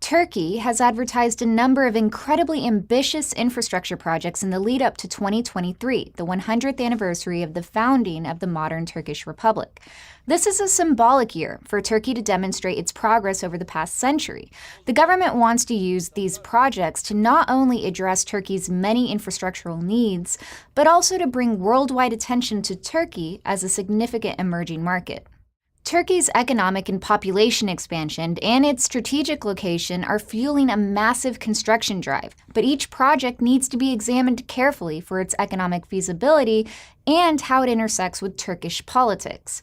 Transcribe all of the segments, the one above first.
Turkey has advertised a number of incredibly ambitious infrastructure projects in the lead up to 2023, the 100th anniversary of the founding of the modern Turkish Republic. This is a symbolic year for Turkey to demonstrate its progress over the past century. The government wants to use these projects to not only address Turkey's many infrastructural needs, but also to bring worldwide attention to Turkey as a significant emerging market. Turkey's economic and population expansion and its strategic location are fueling a massive construction drive, but each project needs to be examined carefully for its economic feasibility and how it intersects with Turkish politics.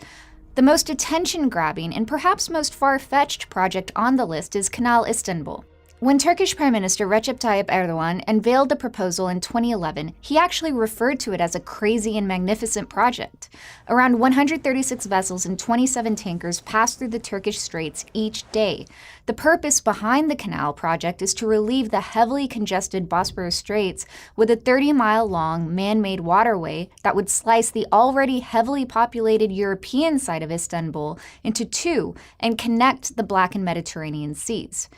The most attention-grabbing and perhaps most far-fetched project on the list is Canal Istanbul. When Turkish Prime Minister Recep Tayyip Erdogan unveiled the proposal in 2011, he actually referred to it as a crazy and magnificent project. Around 136 vessels and 27 tankers pass through the Turkish straits each day. The purpose behind the canal project is to relieve the heavily congested Bosporus Straits with a 30-mile-long man-made waterway that would slice the already heavily populated European side of Istanbul into two and connect the Black and Mediterranean seas.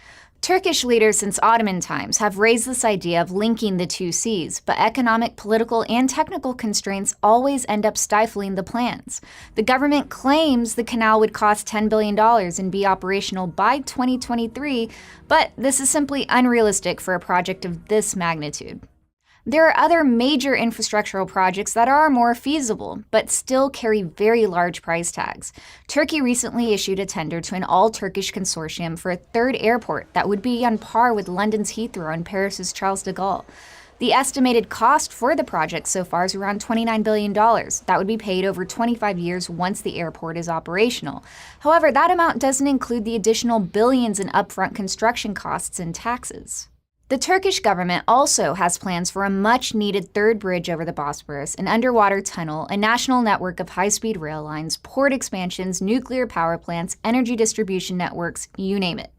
Turkish leaders since Ottoman times have raised this idea of linking the two seas, but economic, political, and technical constraints always end up stifling the plans. The government claims the canal would cost $10 billion and be operational by 2023, but this is simply unrealistic for a project of this magnitude. There are other major infrastructural projects that are more feasible, but still carry very large price tags. Turkey recently issued a tender to an all-Turkish consortium for a third airport that would be on par with London's Heathrow and Paris's Charles de Gaulle. The estimated cost for the project so far is around $29 billion. That would be paid over 25 years once the airport is operational. However, that amount doesn't include the additional billions in upfront construction costs and taxes. The Turkish government also has plans for a much-needed third bridge over the Bosporus, an underwater tunnel, a national network of high-speed rail lines, port expansions, nuclear power plants, energy distribution networks, you name it.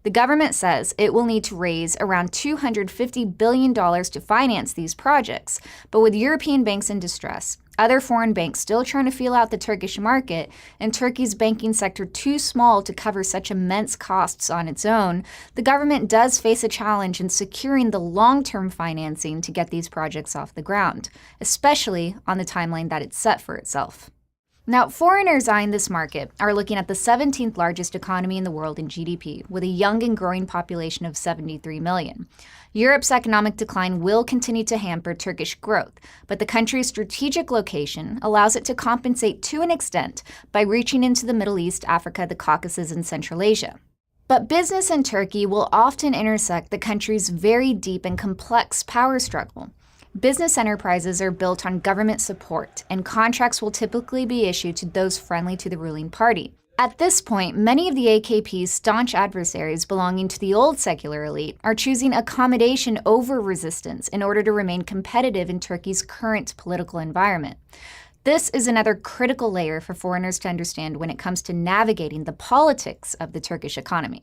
The government says it will need to raise around $250 billion to finance these projects, but with European banks in distress, other foreign banks still trying to feel out the Turkish market, and Turkey's banking sector too small to cover such immense costs on its own, the government does face a challenge in securing the long-term financing to get these projects off the ground, especially on the timeline that it's set for itself. Now, foreigners eyeing this market are looking at the 17th largest economy in the world in GDP, with a young and growing population of 73 million. Europe's economic decline will continue to hamper Turkish growth, but the country's strategic location allows it to compensate to an extent by reaching into the Middle East, Africa, the Caucasus, and Central Asia. But business in Turkey will often intersect the country's very deep and complex power struggle. Business enterprises are built on government support, and contracts will typically be issued to those friendly to the ruling party. At this point, many of the AKP's staunch adversaries belonging to the old secular elite are choosing accommodation over resistance in order to remain competitive in Turkey's current political environment. This is another critical layer for foreigners to understand when it comes to navigating the politics of the Turkish economy.